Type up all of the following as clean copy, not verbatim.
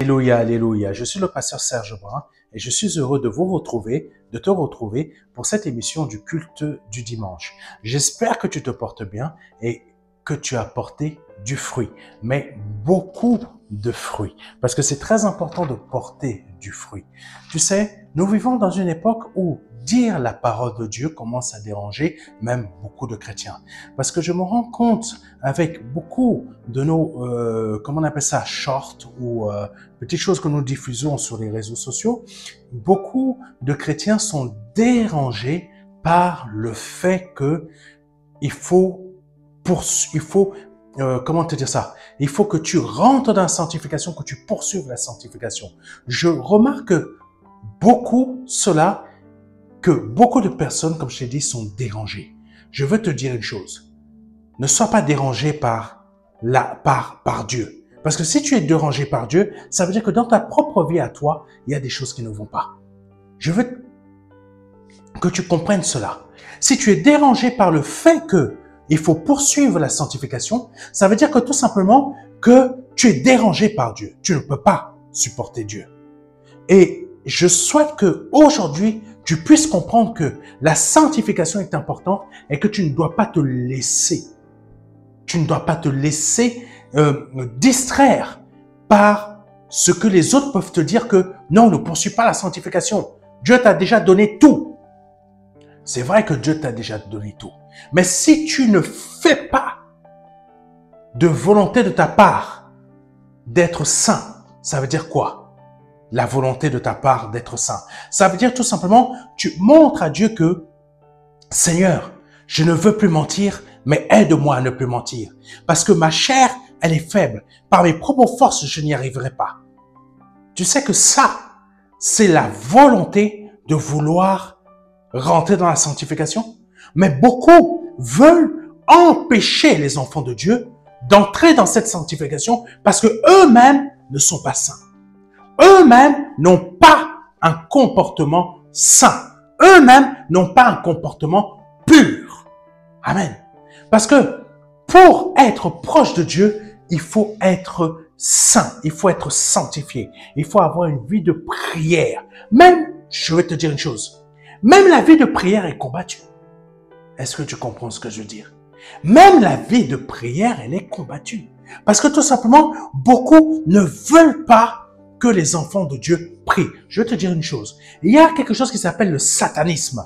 Alléluia, alléluia. Je suis le pasteur Serge Brun et je suis heureux de te retrouver pour cette émission du culte du dimanche. J'espère que tu te portes bien et que tu as porté du fruit, mais beaucoup de fruits, parce que c'est très important de porter du fruit. Tu sais, nous vivons dans une époque où dire la parole de Dieu commence à déranger même beaucoup de chrétiens. Parce que je me rends compte avec beaucoup de nos, comment on appelle ça, shorts ou petites choses que nous diffusons sur les réseaux sociaux, beaucoup de chrétiens sont dérangés par le fait que il faut comment te dire ça? Il faut que tu rentres dans la sanctification, que tu poursuives la sanctification. Je remarque beaucoup que beaucoup de personnes, comme je t'ai dit, sont dérangées. Je veux te dire une chose. Ne sois pas dérangé par Dieu. Parce que si tu es dérangé par Dieu, ça veut dire que dans ta propre vie à toi, il y a des choses qui ne vont pas. Je veux que tu comprennes cela. Si tu es dérangé par le fait que il faut poursuivre la sanctification, ça veut dire que tout simplement que tu es dérangé par Dieu. Tu ne peux pas supporter Dieu. Et je souhaite que aujourd'hui tu puisses comprendre que la sanctification est importante et que tu ne dois pas te laisser. Tu ne dois pas te laisser distraire par ce que les autres peuvent te dire que non, ne poursuis pas la sanctification. Dieu t'a déjà donné tout. C'est vrai que Dieu t'a déjà donné tout. Mais si tu ne fais pas de volonté de ta part d'être saint, ça veut dire quoi? La volonté de ta part d'être saint. Ça veut dire tout simplement, tu montres à Dieu que, Seigneur, je ne veux plus mentir, mais aide-moi à ne plus mentir. Parce que ma chair, elle est faible. Par mes propres forces, je n'y arriverai pas. Tu sais que ça, c'est la volonté de vouloir rentrer dans la sanctification. Mais beaucoup veulent empêcher les enfants de Dieu d'entrer dans cette sanctification parce que eux-mêmes ne sont pas saints. Eux-mêmes n'ont pas un comportement saint. Eux-mêmes n'ont pas un comportement pur. Amen. Parce que pour être proche de Dieu, il faut être saint. Il faut être sanctifié. Il faut avoir une vie de prière. Même, je vais te dire une chose, même la vie de prière est combattue. Est-ce que tu comprends ce que je veux dire? Même la vie de prière, elle est combattue. Parce que tout simplement, beaucoup ne veulent pas que les enfants de Dieu prient. Je vais te dire une chose. Il y a quelque chose qui s'appelle le satanisme.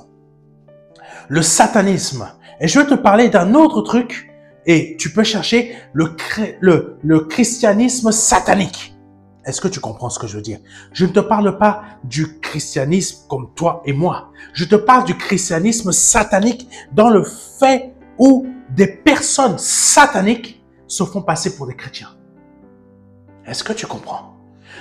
Le satanisme. Et je vais te parler d'un autre truc. Et tu peux chercher le christianisme satanique. Est-ce que tu comprends ce que je veux dire? Je ne te parle pas du christianisme comme toi et moi. Je te parle du christianisme satanique dans le fait où des personnes sataniques se font passer pour des chrétiens. Est-ce que tu comprends?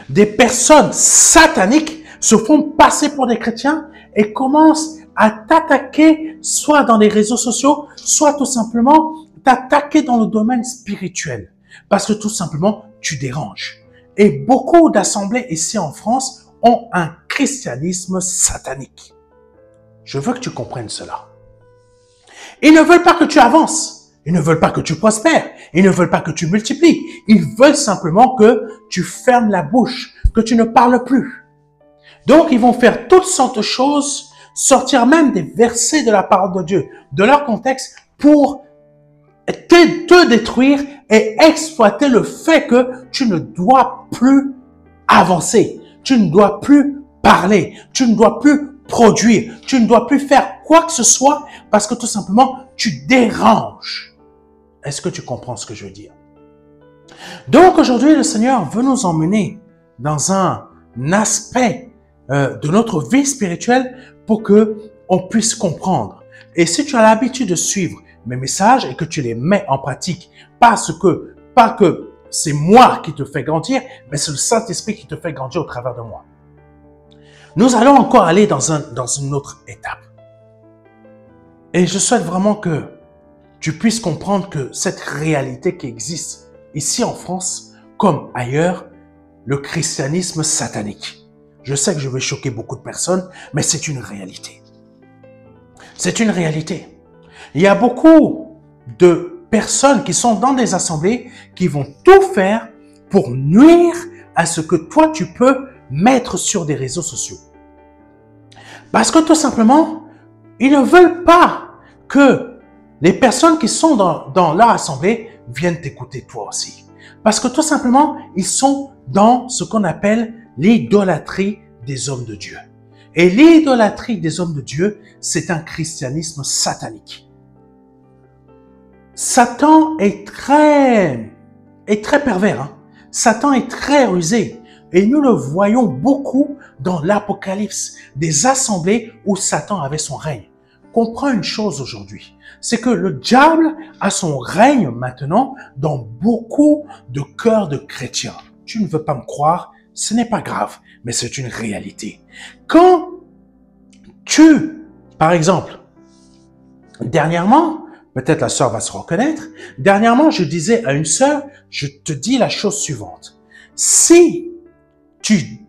Des personnes sataniques se font passer pour des chrétiens et commencent à t'attaquer soit dans les réseaux sociaux, soit tout simplement t'attaquer dans le domaine spirituel. Parce que tout simplement, tu déranges. Et beaucoup d'assemblées ici en France ont un christianisme satanique. Je veux que tu comprennes cela. Ils ne veulent pas que tu avances. Ils ne veulent pas que tu prospères. Ils ne veulent pas que tu multiplies. Ils veulent simplement que tu fermes la bouche, que tu ne parles plus. Donc, ils vont faire toutes sortes de choses, sortir même des versets de la parole de Dieu, de leur contexte, pour te détruire et exploiter le fait que tu ne dois plus avancer, tu ne dois plus parler, tu ne dois plus produire, tu ne dois plus faire quoi que ce soit parce que tout simplement tu déranges. Est-ce que tu comprends ce que je veux dire? Donc aujourd'hui, le Seigneur veut nous emmener dans un aspect de notre vie spirituelle pour que on puisse comprendre. Et si tu as l'habitude de suivre mes messages et que tu les mets en pratique, pas que c'est moi qui te fais grandir, mais c'est le Saint-Esprit qui te fait grandir au travers de moi. Nous allons encore aller dans une autre étape. Et je souhaite vraiment que tu puisses comprendre que cette réalité qui existe ici en France, comme ailleurs, le christianisme satanique. Je sais que je vais choquer beaucoup de personnes, mais c'est une réalité. C'est une réalité. Il y a beaucoup de personnes qui sont dans des assemblées qui vont tout faire pour nuire à ce que toi, tu peux mettre sur des réseaux sociaux. Parce que tout simplement, ils ne veulent pas que les personnes qui sont dans leur assemblée viennent t'écouter toi aussi. Parce que tout simplement, ils sont dans ce qu'on appelle l'idolâtrie des hommes de Dieu. Et l'idolâtrie des hommes de Dieu, c'est un christianisme satanique. Satan est très pervers. Hein? Satan est très rusé. Et nous le voyons beaucoup dans l'Apocalypse, des assemblées où Satan avait son règne. Comprends une chose aujourd'hui, c'est que le diable a son règne maintenant dans beaucoup de cœurs de chrétiens. Tu ne veux pas me croire, ce n'est pas grave, mais c'est une réalité. Quand par exemple, dernièrement, peut-être la sœur va se reconnaître, dernièrement, je disais à une sœur, je te dis la chose suivante. Si tu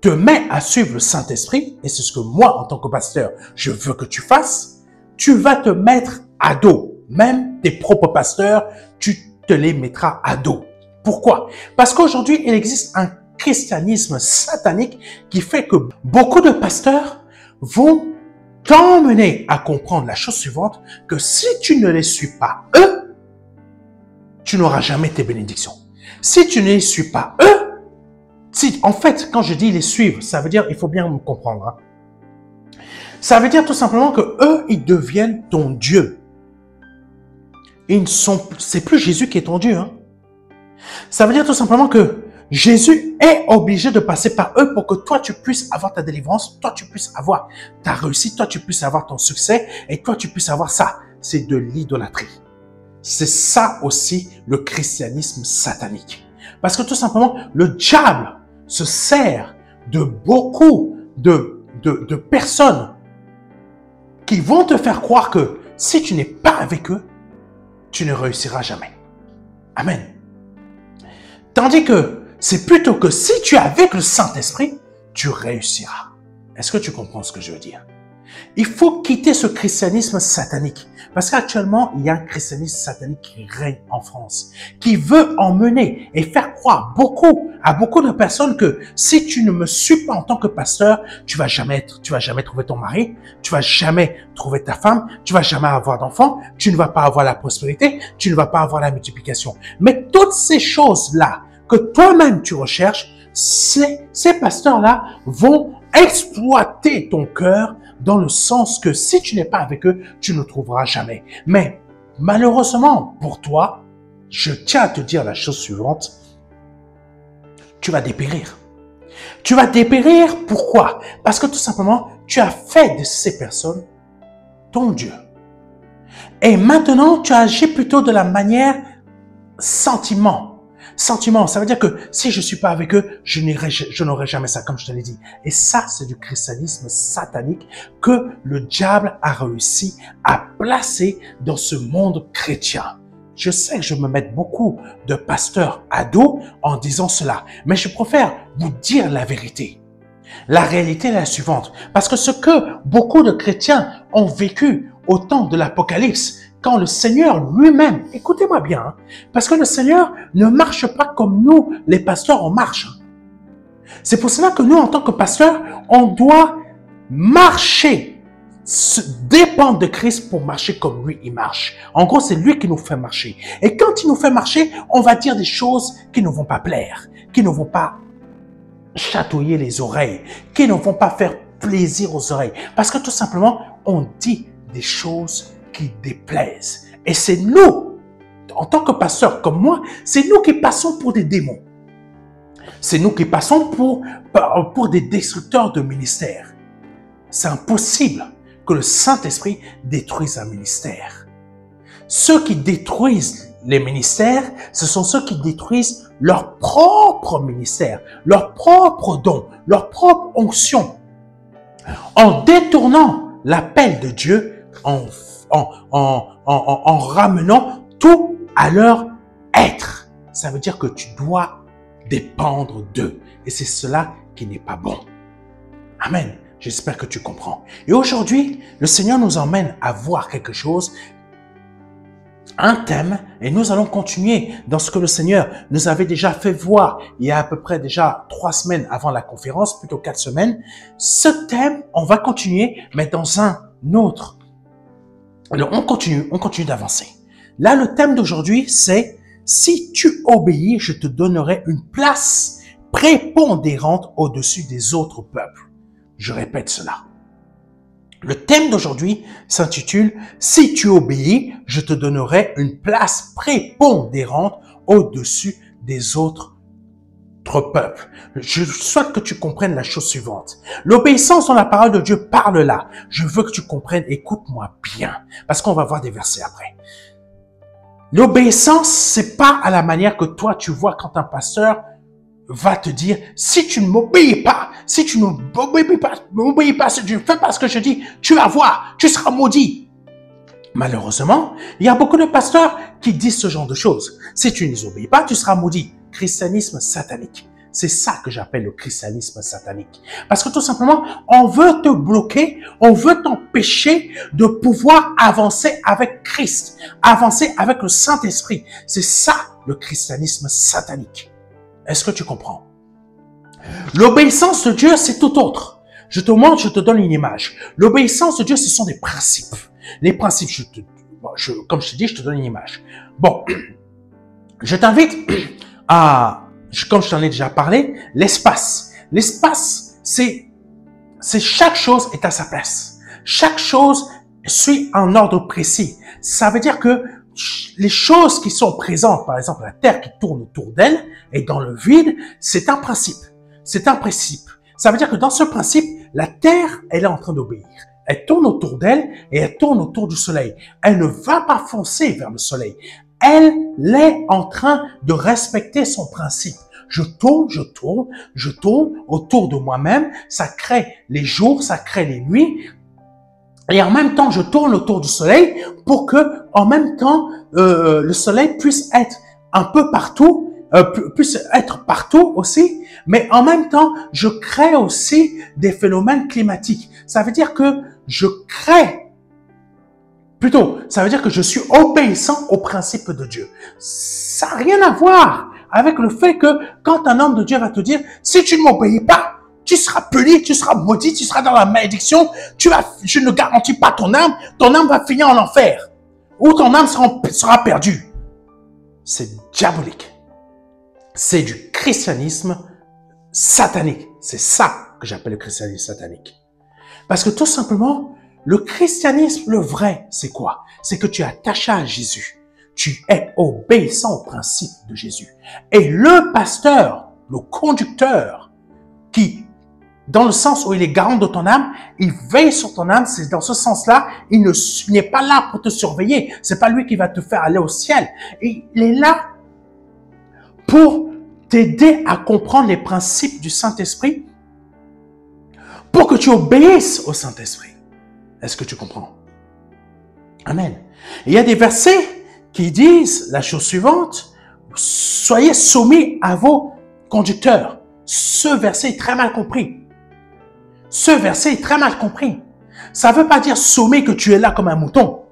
te mets à suivre le Saint-Esprit, et c'est ce que moi, en tant que pasteur, je veux que tu fasses, tu vas te mettre à dos. Même tes propres pasteurs, tu te les mettras à dos. Pourquoi? Parce qu'aujourd'hui, il existe un christianisme satanique qui fait que beaucoup de pasteurs vont t'emmener à comprendre la chose suivante, que si tu ne les suis pas eux, tu n'auras jamais tes bénédictions. Si tu ne les suis pas eux, en fait, quand je dis les suivre, ça veut dire, il faut bien me comprendre. Hein. Ça veut dire tout simplement que eux, ils deviennent ton Dieu. C'est plus Jésus qui est ton Dieu. Hein. Ça veut dire tout simplement que Jésus est obligé de passer par eux pour que toi, tu puisses avoir ta délivrance, toi, tu puisses avoir ta réussite, toi, tu puisses avoir ton succès et toi, tu puisses avoir ça. C'est de l'idolâtrie. C'est ça aussi le christianisme satanique. Parce que tout simplement, le diable se sert de beaucoup de personnes qui vont te faire croire que si tu n'es pas avec eux, tu ne réussiras jamais. Amen. Tandis que c'est plutôt que si tu es avec le Saint-Esprit, tu réussiras. Est-ce que tu comprends ce que je veux dire? Il faut quitter ce christianisme satanique. Parce qu'actuellement, il y a un christianisme satanique qui règne en France, qui veut emmener et faire croire à beaucoup de personnes que si tu ne me suis pas en tant que pasteur, tu vas jamais trouver ton mari, tu vas jamais trouver ta femme, tu vas jamais avoir d'enfants, tu ne vas pas avoir la prospérité, tu ne vas pas avoir la multiplication. Mais toutes ces choses-là que toi-même tu recherches, ces pasteurs-là vont exploiter ton cœur dans le sens que si tu n'es pas avec eux, tu ne trouveras jamais. Mais malheureusement pour toi, je tiens à te dire la chose suivante, tu vas dépérir. Tu vas dépérir, pourquoi? Parce que tout simplement, tu as fait de ces personnes ton Dieu. Et maintenant, tu agis plutôt de la manière sentiment. Sentiment, ça veut dire que si je suis pas avec eux, je n'aurai jamais ça, comme je te l'ai dit. Et ça, c'est du christianisme satanique que le diable a réussi à placer dans ce monde chrétien. Je sais que je me mets beaucoup de pasteurs à dos en disant cela, mais je préfère vous dire la vérité. La réalité est la suivante, parce que ce que beaucoup de chrétiens ont vécu au temps de l'Apocalypse, quand le Seigneur lui-même, écoutez-moi bien, hein, parce que le Seigneur ne marche pas comme nous, les pasteurs, on marche. C'est pour cela que nous, en tant que pasteurs, on doit marcher, dépendre de Christ pour marcher comme lui, il marche. En gros, c'est lui qui nous fait marcher. Et quand il nous fait marcher, on va dire des choses qui ne vont pas plaire, qui ne vont pas chatouiller les oreilles, qui ne vont pas faire plaisir aux oreilles. Parce que tout simplement, on dit des choses qui déplaisent. Et c'est nous, en tant que pasteurs comme moi, c'est nous qui passons pour des démons. C'est nous qui passons pour des destructeurs de ministères. C'est impossible que le Saint-Esprit détruise un ministère. Ceux qui détruisent les ministères, ce sont ceux qui détruisent leur propre ministère, leur propre don, leur propre onction, en détournant l'appel de Dieu, en ramenant tout à leur être. Ça veut dire que tu dois dépendre d'eux. Et c'est cela qui n'est pas bon. Amen. J'espère que tu comprends. Et aujourd'hui, le Seigneur nous emmène à voir quelque chose un thème et nous allons continuer dans ce que le Seigneur nous avait déjà fait voir il y a à peu près déjà 3 semaines avant la conférence, plutôt 4 semaines. Ce thème, on va continuer, mais dans un autre. Alors, on continue d'avancer. Là, le thème d'aujourd'hui, c'est « Si tu obéis, je te donnerai une place prépondérante au-dessus des autres peuples. » Je répète cela. Le thème d'aujourd'hui s'intitule « Si tu obéis, je te donnerai une place prépondérante au-dessus des autres peuples. » Je souhaite que tu comprennes la chose suivante. L'obéissance dont la parole de Dieu parle là, je veux que tu comprennes, écoute-moi bien, parce qu'on va voir des versets après. L'obéissance, c'est pas à la manière que toi tu vois quand un pasteur va te dire, si tu ne m'obéis pas, si tu ne m'obéis pas, si tu ne fais pas ce que je dis, tu vas voir, tu seras maudit. Malheureusement, il y a beaucoup de pasteurs qui disent ce genre de choses. Si tu n'y obéis pas, tu seras maudit. Christianisme satanique. C'est ça que j'appelle le christianisme satanique. Parce que tout simplement, on veut te bloquer, on veut t'empêcher de pouvoir avancer avec Christ, avancer avec le Saint-Esprit. C'est ça le christianisme satanique. Est-ce que tu comprends? L'obéissance de Dieu, c'est tout autre. Je te montre, je te donne une image. L'obéissance de Dieu, ce sont des principes. Les principes, comme je te dis, je te donne une image. Bon, je t'invite à, comme je t'en ai déjà parlé, l'espace. L'espace, c'est chaque chose est à sa place. Chaque chose suit un ordre précis. Ça veut dire que les choses qui sont présentes, par exemple la Terre qui tourne autour d'elle et dans le vide, c'est un principe. C'est un principe. Ça veut dire que dans ce principe, la Terre, elle est en train d'obéir. Elle tourne autour d'elle et elle tourne autour du Soleil. Elle ne va pas foncer vers le Soleil. Elle est en train de respecter son principe. Je tourne autour de moi-même. Ça crée les jours, ça crée les nuits. Et en même temps, je tourne autour du Soleil pour que, en même temps, le Soleil puisse être un peu partout, puisse être partout aussi. Mais en même temps, je crée aussi des phénomènes climatiques. Ça veut dire que je suis obéissant au principe de Dieu. Ça n'a rien à voir avec le fait que quand un homme de Dieu va te dire, si tu ne m'obéis pas, tu seras puni, tu seras maudit, tu seras dans la malédiction, je ne garantis pas ton âme va finir en enfer, ou ton âme sera perdue. C'est diabolique. C'est du christianisme satanique. C'est ça que j'appelle le christianisme satanique. Parce que tout simplement, le christianisme, le vrai, c'est quoi? C'est que tu es attaché à Jésus. Tu es obéissant au principe de Jésus. Et le pasteur, le conducteur, qui, dans le sens où il est garant de ton âme, il veille sur ton âme, c'est dans ce sens-là, il n'est pas là pour te surveiller. C'est pas lui qui va te faire aller au ciel. Et il est là pour t'aider à comprendre les principes du Saint-Esprit pour que tu obéisses au Saint-Esprit. Est-ce que tu comprends? Amen. Il y a des versets qui disent la chose suivante, soyez soumis à vos conducteurs. Ce verset est très mal compris. Ce verset est très mal compris. Ça ne veut pas dire soumis que tu es là comme un mouton.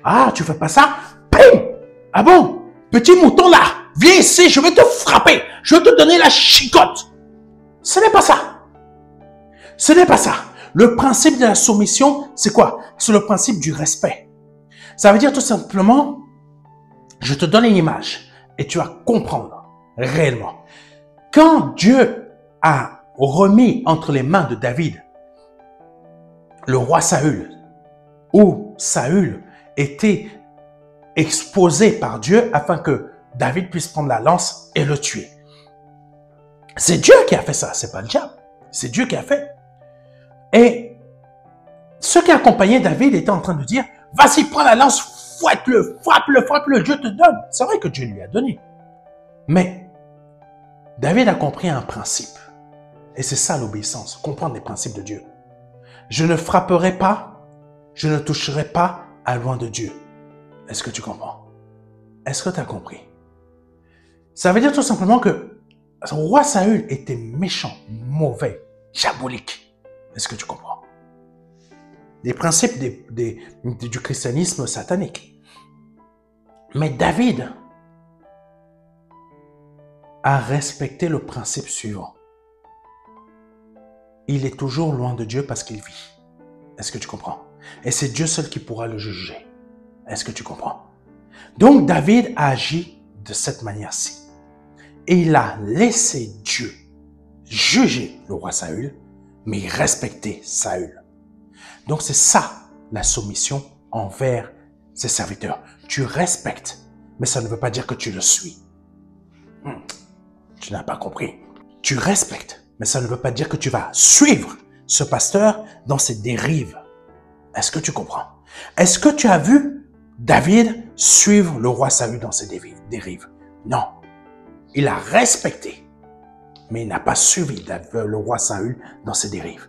Ah, tu fais pas ça? Pim! Ah bon? Petit mouton là, viens ici, je vais te frapper. Je vais te donner la chicotte. Ce n'est pas ça. Ce n'est pas ça. Le principe de la soumission, c'est quoi? C'est le principe du respect. Ça veut dire tout simplement, je te donne une image et tu vas comprendre réellement. Quand Dieu a remis entre les mains de David le roi Saül, où Saül était exposé par Dieu afin que David puisse prendre la lance et le tuer. C'est Dieu qui a fait ça, c'est pas le diable. C'est Dieu qui a fait. Et ceux qui accompagnaient David étaient en train de dire, vas-y, prends la lance, frappe-le, Dieu te donne. C'est vrai que Dieu lui a donné. Mais David a compris un principe. Et c'est ça l'obéissance, comprendre les principes de Dieu. Je ne frapperai pas, je ne toucherai pas à loin de Dieu. Est-ce que tu comprends? Est-ce que tu as compris? Ça veut dire tout simplement que le roi Saül était méchant, mauvais, diabolique. Est-ce que tu comprends? Les principes du christianisme satanique. Mais David a respecté le principe suivant. Il est toujours loin de Dieu parce qu'il vit. Est-ce que tu comprends? Et c'est Dieu seul qui pourra le juger. Est-ce que tu comprends? Donc David a agi de cette manière-ci. Et il a laissé Dieu juger le roi Saül, mais il respectait Saül. Donc c'est ça la soumission envers ses serviteurs. Tu respectes, mais ça ne veut pas dire que tu le suis. Tu n'as pas compris. Tu respectes, mais ça ne veut pas dire que tu vas suivre ce pasteur dans ses dérives. Est-ce que tu comprends? Est-ce que tu as vu David suivre le roi Saül dans ses dérives? Non. Il a respecté, mais il n'a pas suivi le roi Saül dans ses dérives.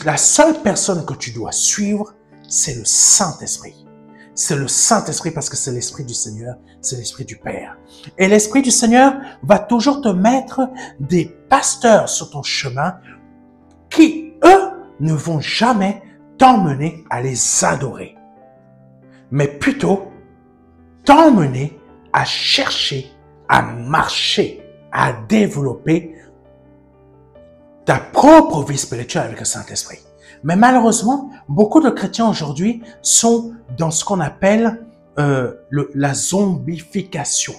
La seule personne que tu dois suivre, c'est le Saint-Esprit. C'est le Saint-Esprit parce que c'est l'Esprit du Seigneur, c'est l'Esprit du Père. Et l'Esprit du Seigneur va toujours te mettre des pasteurs sur ton chemin qui, eux, ne vont jamais t'emmener à les adorer, mais plutôt t'emmener à chercher, à marcher, à développer ta propre vie spirituelle avec le Saint-Esprit. Mais malheureusement, beaucoup de chrétiens aujourd'hui sont dans ce qu'on appelle la zombification.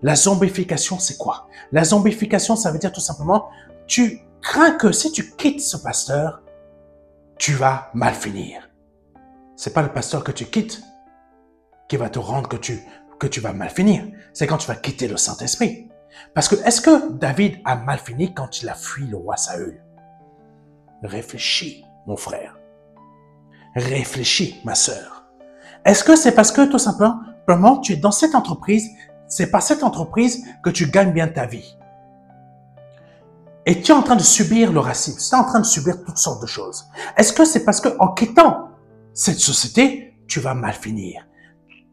La zombification, c'est quoi? La zombification, ça veut dire tout simplement, tu crains que si tu quittes ce pasteur, tu vas mal finir. C'est pas le pasteur que tu quittes qui va te rendre que tu vas mal finir. C'est quand tu vas quitter le Saint-Esprit. Parce que, est-ce que David a mal fini quand il a fui le roi Saül? Réfléchis, mon frère. Réfléchis, ma sœur. Est-ce que c'est parce que, tout simplement, tu es dans cette entreprise, c'est par cette entreprise que tu gagnes bien ta vie? Et tu es en train de subir le racisme, tu es en train de subir toutes sortes de choses. Est-ce que c'est parce que en quittant cette société, tu vas mal finir?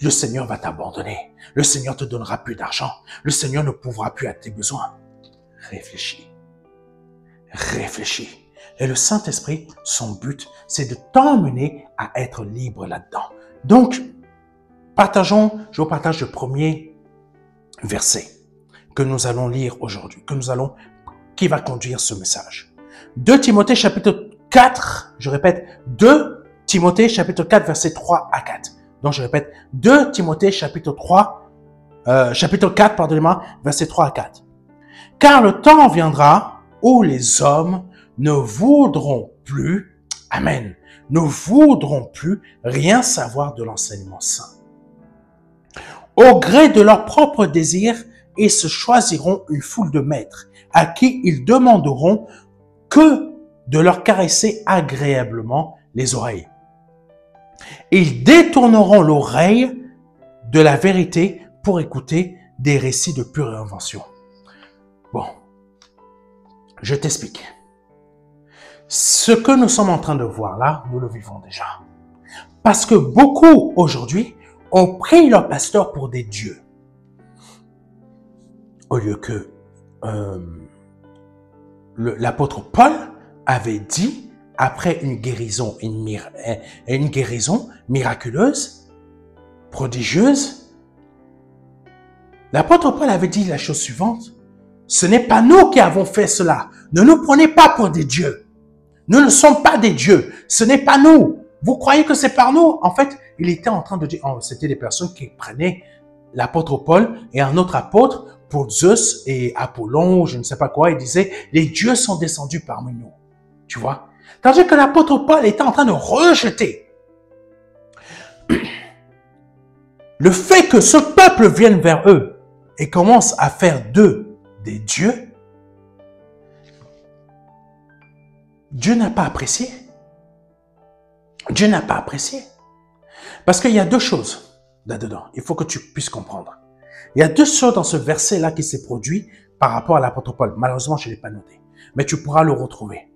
Le Seigneur va t'abandonner. Le Seigneur te donnera plus d'argent. Le Seigneur ne pourra plus à tes besoins. Réfléchis. Réfléchis. Et le Saint-Esprit, son but, c'est de t'emmener à être libre là-dedans. Donc, je vous partage le premier verset que nous allons lire aujourd'hui, qui va conduire ce message. 2 Timothée chapitre 4, je répète, 2 Timothée chapitre 4, versets 3 à 4. Donc, je répète, 2 Timothée chapitre 4, pardonnez-moi, versets 3 à 4. Car le temps viendra où les hommes ne voudront plus, amen, ne voudront plus rien savoir de l'enseignement saint. Au gré de leurs propres désirs, ils se choisiront une foule de maîtres à qui ils demanderont que de leur caresser agréablement les oreilles. Ils détourneront l'oreille de la vérité pour écouter des récits de pure invention. Bon, je t'explique. Ce que nous sommes en train de voir là, nous le vivons déjà. Parce que beaucoup aujourd'hui ont pris leur pasteur pour des dieux. Au lieu que l'apôtre Paul avait dit, après une guérison miraculeuse, prodigieuse, l'apôtre Paul avait dit la chose suivante: ce n'est pas nous qui avons fait cela. Ne nous prenez pas pour des dieux. Nous ne sommes pas des dieux. Ce n'est pas nous. Vous croyez que c'est par nous? En fait, il était en train de dire, c'était des personnes qui prenaient l'apôtre Paul et un autre apôtre pour Zeus et Apollon, ou je ne sais pas quoi. Il disait, les dieux sont descendus parmi nous. Tu vois? Tandis que l'apôtre Paul était en train de rejeter le fait que ce peuple vienne vers eux et commence à faire d'eux des dieux. Dieu n'a pas apprécié. Dieu n'a pas apprécié. Parce qu'il y a deux choses là-dedans. Il faut que tu puisses comprendre. Il y a deux choses dans ce verset-là qui s'est produit par rapport à l'apôtre Paul. Malheureusement, je ne l'ai pas noté. Mais tu pourras le retrouver.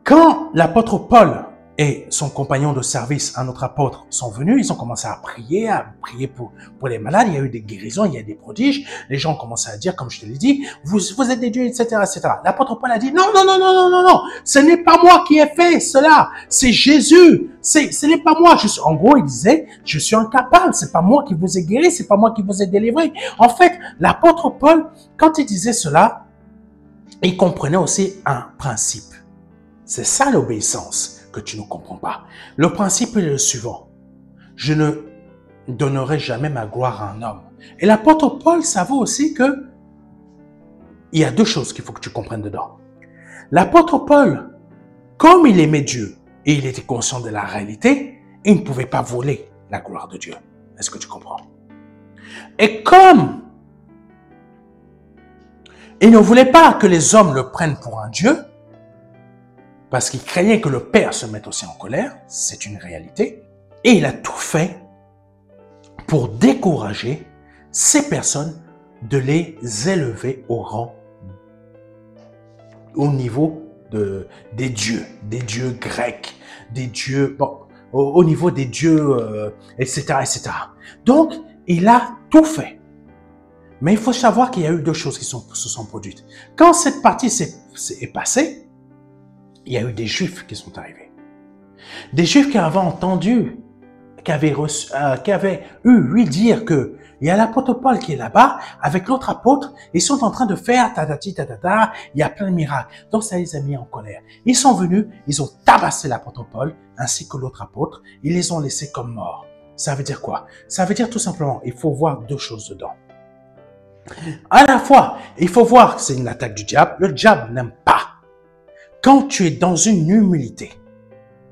Quand l'apôtre Paul et son compagnon de service, un autre apôtre, sont venus, ils ont commencé à prier pour les malades, il y a eu des guérisons, il y a des prodiges, les gens ont commencé à dire, comme je te l'ai dit, vous êtes des dieux, etc., etc. L'apôtre Paul a dit, non, non, non, non, non, non, non, ce n'est pas moi qui ai fait cela, c'est Jésus, ce n'est pas moi. En gros, il disait, je suis incapable, c'est pas moi qui vous ai guéri, c'est pas moi qui vous ai délivré. En fait, l'apôtre Paul, quand il disait cela, il comprenait aussi un principe. C'est ça l'obéissance que tu ne comprends pas. Le principe est le suivant. Je ne donnerai jamais ma gloire à un homme. Et l'apôtre Paul savait aussi que il y a deux choses qu'il faut que tu comprennes dedans. L'apôtre Paul, comme il aimait Dieu et il était conscient de la réalité, il ne pouvait pas voler la gloire de Dieu. Est-ce que tu comprends? Et comme il ne voulait pas que les hommes le prennent pour un Dieu, parce qu'il craignait que le Père se mette aussi en colère, c'est une réalité, et il a tout fait pour décourager ces personnes de les élever au rang, au niveau des dieux grecs, des dieux, bon, au niveau des dieux, etc., etc. Donc, il a tout fait. Mais il faut savoir qu'il y a eu deux choses qui se sont produites. Quand cette partie est passée, il y a eu des Juifs qui sont arrivés. Des Juifs qui avaient entendu, qui avaient eu lui dire que il y a l'apôtre Paul qui est là-bas, avec l'autre apôtre, ils sont en train de faire tatati tatata, il y a plein de miracles. Donc ça les a mis en colère. Ils sont venus, ils ont tabassé l'apôtre Paul, ainsi que l'autre apôtre, ils les ont laissés comme morts. Ça veut dire quoi? Ça veut dire tout simplement, il faut voir deux choses dedans. À la fois, il faut voir que c'est une attaque du diable. Le diable n'aime pas quand tu es dans une humilité.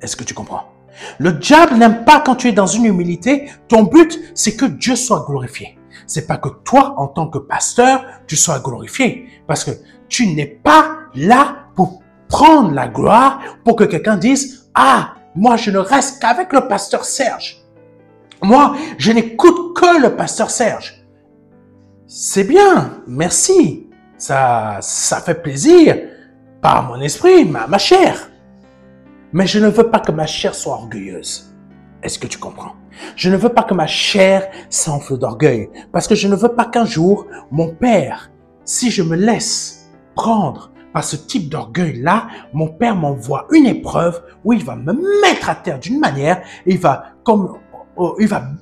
Est-ce que tu comprends? Le diable n'aime pas quand tu es dans une humilité. Ton but, c'est que Dieu soit glorifié. C'est pas que toi, en tant que pasteur, tu sois glorifié. Parce que tu n'es pas là pour prendre la gloire, pour que quelqu'un dise, ah, moi, je ne reste qu'avec le pasteur Serge. Moi, je n'écoute que le pasteur Serge. C'est bien, merci. Ça fait plaisir par mon esprit, ma chair. Mais je ne veux pas que ma chair soit orgueilleuse. Est-ce que tu comprends? Je ne veux pas que ma chair s'enfle d'orgueil. Parce que je ne veux pas qu'un jour, mon père, si je me laisse prendre par ce type d'orgueil-là, mon père m'envoie une épreuve où il va me mettre à terre d'une manière, il va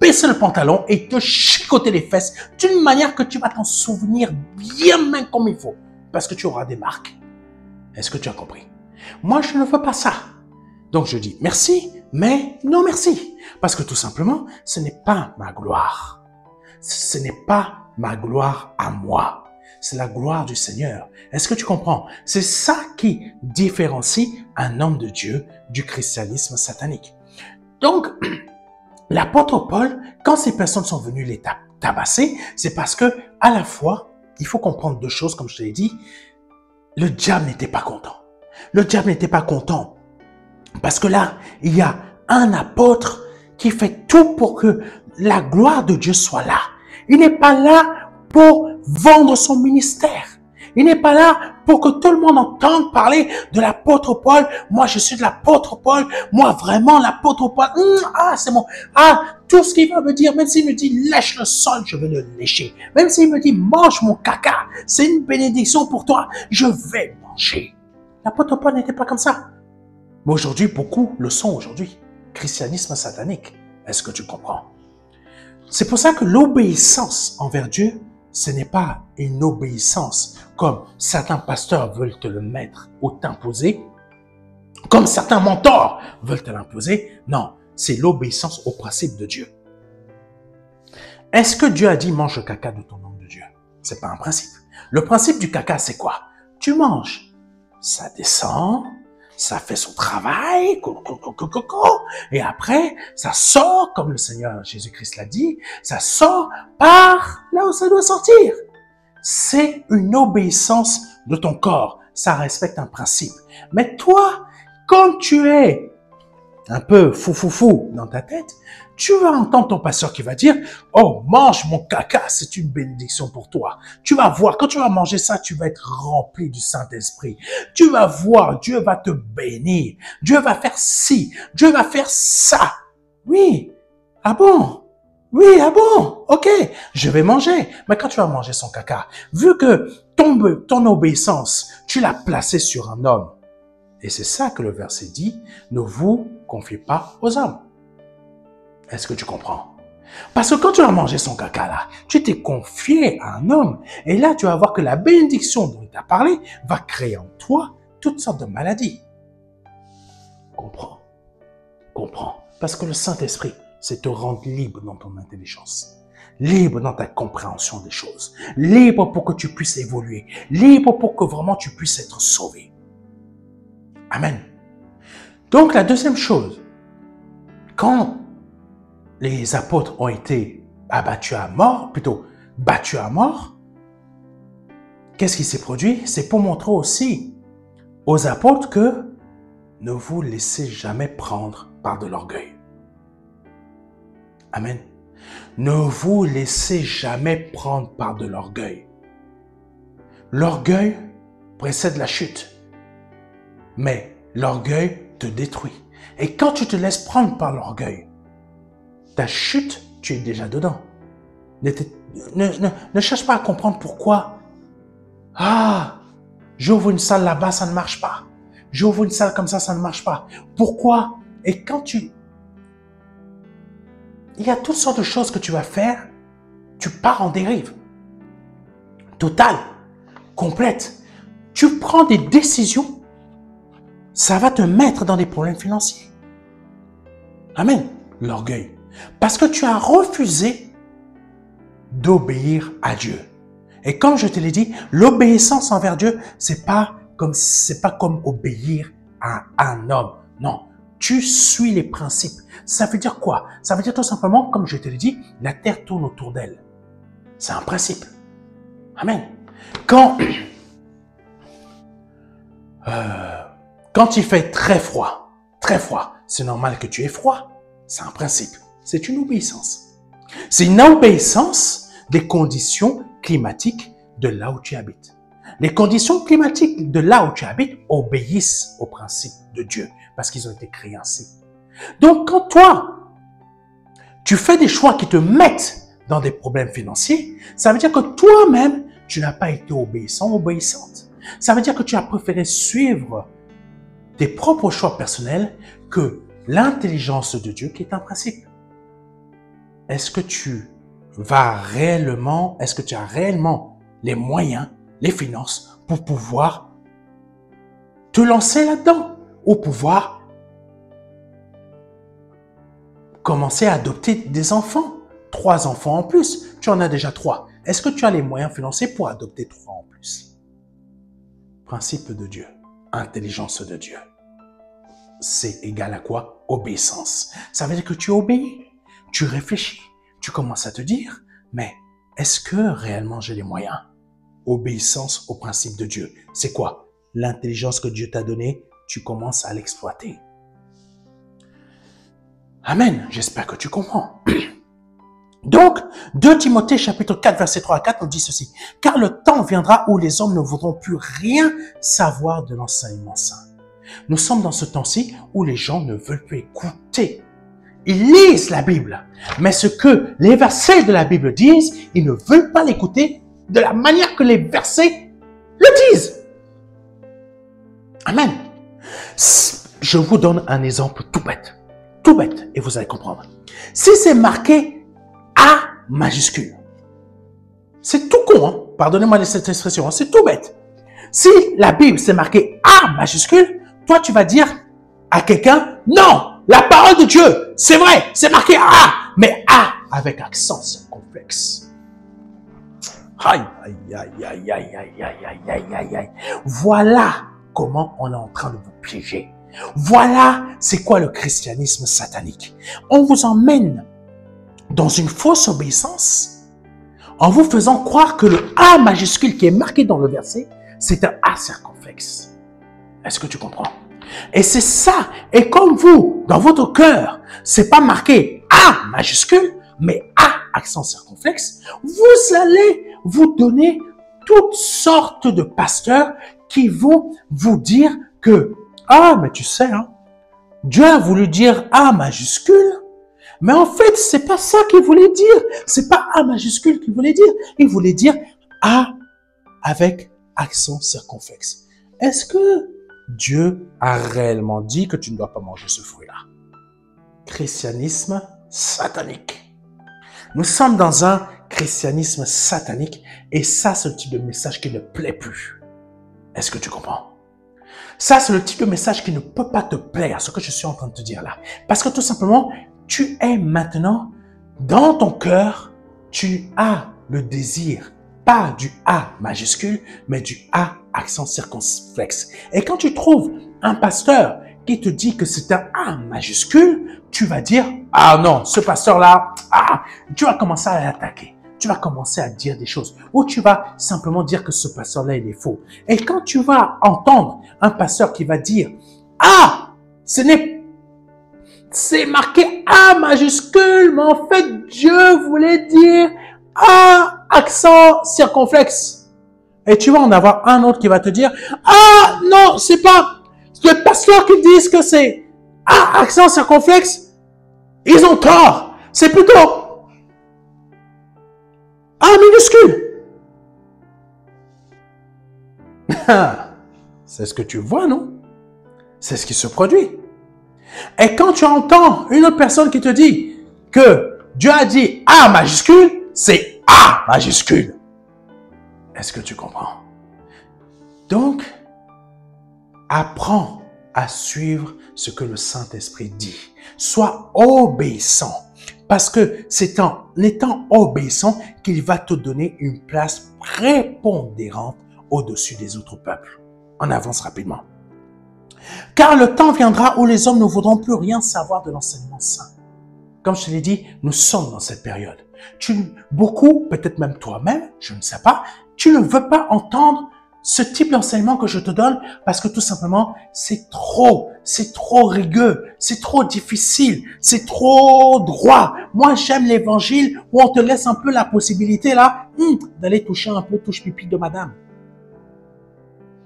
baisser le pantalon et te chicoter les fesses d'une manière que tu vas t'en souvenir bien même comme il faut. Parce que tu auras des marques. Est-ce que tu as compris? Moi, je ne veux pas ça. Donc, je dis merci, mais non merci. Parce que tout simplement, ce n'est pas ma gloire. Ce n'est pas ma gloire à moi. C'est la gloire du Seigneur. Est-ce que tu comprends? C'est ça qui différencie un homme de Dieu du christianisme satanique. Donc, l'apôtre Paul, quand ces personnes sont venues les tabasser, c'est parce que, à la fois, il faut comprendre deux choses, comme je te l'ai dit, le diable n'était pas content. Le diable n'était pas content. Parce que là, il y a un apôtre qui fait tout pour que la gloire de Dieu soit là. Il n'est pas là pour vendre son ministère. Il n'est pas là pour que tout le monde entende parler de l'apôtre Paul. Moi, je suis de l'apôtre Paul. Moi, vraiment, l'apôtre Paul. C'est bon. Tout ce qu'il va me dire, même s'il me dit lèche le sol, je vais le lécher. Même s'il me dit mange mon caca, c'est une bénédiction pour toi, je vais manger. L'apôtre Paul n'était pas comme ça. Mais aujourd'hui, beaucoup le sont aujourd'hui. Christianisme satanique. Est-ce que tu comprends? C'est pour ça que l'obéissance envers Dieu, ce n'est pas une obéissance comme certains pasteurs veulent te le mettre ou t'imposer, comme certains mentors veulent te l'imposer. Non, c'est l'obéissance au principe de Dieu. Est-ce que Dieu a dit mange le caca de ton homme de Dieu? C'est pas un principe. Le principe du caca, c'est quoi? Tu manges, ça descend, ça fait son travail, et après, ça sort, comme le Seigneur Jésus-Christ l'a dit, ça sort par là où ça doit sortir. C'est une obéissance de ton corps. Ça respecte un principe. Mais toi, comme tu es un peu fou dans ta tête, tu vas entendre ton pasteur qui va dire, oh, mange mon caca, c'est une bénédiction pour toi. Tu vas voir, quand tu vas manger ça, tu vas être rempli du Saint-Esprit. Tu vas voir, Dieu va te bénir. Dieu va faire ci, Dieu va faire ça. Oui, ah bon? Oui, ah bon? Ok, je vais manger. Mais quand tu vas manger son caca, vu que ton obéissance, tu l'as placée sur un homme, et c'est ça que le verset dit, ne vous confiez pas aux hommes. Est-ce que tu comprends? Parce que quand tu as mangé son caca là, tu t'es confié à un homme. Et là, tu vas voir que la bénédiction dont il t'a parlé va créer en toi toutes sortes de maladies. Comprends. Comprends. Parce que le Saint-Esprit, c'est te rendre libre dans ton intelligence. Libre dans ta compréhension des choses. Libre pour que tu puisses évoluer. Libre pour que vraiment tu puisses être sauvé. Amen. Donc la deuxième chose, quand les apôtres ont été battus à mort, qu'est-ce qui s'est produit? C'est pour montrer aussi aux apôtres que ne vous laissez jamais prendre par de l'orgueil. Amen. Ne vous laissez jamais prendre par de l'orgueil. L'orgueil précède la chute. Mais l'orgueil te détruit. Et quand tu te laisses prendre par l'orgueil, ta chute, tu es déjà dedans. Ne cherche pas à comprendre pourquoi. Ah, j'ouvre une salle là-bas, ça ne marche pas. J'ouvre une salle comme ça ne marche pas. Pourquoi? Et quand il y a toutes sortes de choses que tu vas faire, tu pars en dérive. Totale, complète. Tu prends des décisions, ça va te mettre dans des problèmes financiers. Amen. L'orgueil. Parce que tu as refusé d'obéir à Dieu. Et comme je te l'ai dit, l'obéissance envers Dieu, c'est pas comme obéir à un homme. Non. Tu suis les principes. Ça veut dire quoi? Ça veut dire tout simplement, comme je te l'ai dit, la terre tourne autour d'elle. C'est un principe. Amen. Quand il fait très froid, c'est normal que tu aies froid. C'est un principe. C'est une obéissance. C'est une obéissance des conditions climatiques de là où tu habites. Les conditions climatiques de là où tu habites obéissent aux principes de Dieu parce qu'ils ont été créés ainsi. Donc, quand toi, tu fais des choix qui te mettent dans des problèmes financiers, ça veut dire que toi-même, tu n'as pas été obéissant, obéissante. Ça veut dire que tu as préféré suivre tes propres choix personnels que l'intelligence de Dieu qui est un principe. Est-ce que tu as réellement les moyens, les finances pour pouvoir te lancer là-dedans ou pouvoir commencer à adopter des enfants? 3 enfants en plus, tu en as déjà 3. Est-ce que tu as les moyens financiers pour adopter 3 en plus? Principe de Dieu, intelligence de Dieu. C'est égal à quoi? Obéissance. Ça veut dire que tu obéis, tu réfléchis, tu commences à te dire, mais est-ce que réellement j'ai les moyens? Obéissance au principe de Dieu. C'est quoi? L'intelligence que Dieu t'a donnée, tu commences à l'exploiter. Amen. J'espère que tu comprends. Donc, 2 Timothée chapitre 4, verset 3 à 4, on dit ceci. Car le temps viendra où les hommes ne voudront plus rien savoir de l'enseignement saint. Nous sommes dans ce temps-ci où les gens ne veulent plus écouter. Ils lisent la Bible, mais ce que les versets de la Bible disent, ils ne veulent pas l'écouter de la manière que les versets le disent. Amen. Je vous donne un exemple tout bête, et vous allez comprendre. Si c'est marqué A majuscule, c'est tout con, hein? Pardonnez-moi cette expression, hein? C'est tout bête. Si la Bible c'est marqué A majuscule, toi tu vas dire à quelqu'un, non, la parole de Dieu, c'est vrai, c'est marqué A, mais A avec accent circonflexe. Aïe, aïe, aïe, aïe, aïe, aïe, aïe, aïe, aïe, aïe. Voilà comment on est en train de vous piéger. Voilà c'est quoi le christianisme satanique. On vous emmène dans une fausse obéissance en vous faisant croire que le A majuscule qui est marqué dans le verset, c'est un A circonflexe. Est-ce que tu comprends? Et c'est ça. Et comme vous, dans votre cœur, c'est pas marqué A majuscule, mais A accent circonflexe, vous allez vous donner toutes sortes de pasteurs qui vont vous dire que, ah, mais tu sais, hein, Dieu a voulu dire A majuscule, mais en fait, c'est pas ça qu'il voulait dire. C'est pas A majuscule qu'il voulait dire. Il voulait dire A avec accent circonflexe. Est-ce que Dieu a réellement dit que tu ne dois pas manger ce fruit-là? Christianisme satanique. Nous sommes dans un christianisme satanique et ça, c'est le type de message qui ne plaît plus. Est-ce que tu comprends? Ça, c'est le type de message qui ne peut pas te plaire, ce que je suis en train de te dire là. Parce que tout simplement, tu es maintenant, dans ton cœur, tu as le désir, pas du A majuscule, mais du A accent circonflexe. Et quand tu trouves un pasteur qui te dit que c'est un A majuscule, tu vas dire, ah non, ce pasteur-là, ah, tu vas commencer à l'attaquer. Tu vas commencer à dire des choses. Ou tu vas simplement dire que ce pasteur-là, il est faux. Et quand tu vas entendre un pasteur qui va dire, ah, c'est marqué A majuscule, mais en fait, Dieu voulait dire A accent circonflexe. Et tu vas en avoir un autre qui va te dire, ah, non, c'est pas les pasteurs qui disent que c'est A accent circonflexe. Ils ont tort. C'est plutôt A minuscule. C'est ce que tu vois, non? C'est ce qui se produit. Et quand tu entends une autre personne qui te dit que Dieu a dit A majuscule, c'est A majuscule. Est-ce que tu comprends? Donc, apprends à suivre ce que le Saint-Esprit dit. Sois obéissant. Parce que c'est en étant obéissant qu'il va te donner une place prépondérante au-dessus des autres peuples. On avance rapidement. Car le temps viendra où les hommes ne voudront plus rien savoir de l'enseignement saint. Comme je te l'ai dit, nous sommes dans cette période. Beaucoup, peut-être même toi-même, je ne sais pas, tu ne veux pas entendre ce type d'enseignement que je te donne parce que tout simplement, c'est trop rigueux, c'est trop difficile, c'est trop droit. Moi, j'aime l'évangile où on te laisse un peu la possibilité là d'aller toucher un peu touche pipi de madame.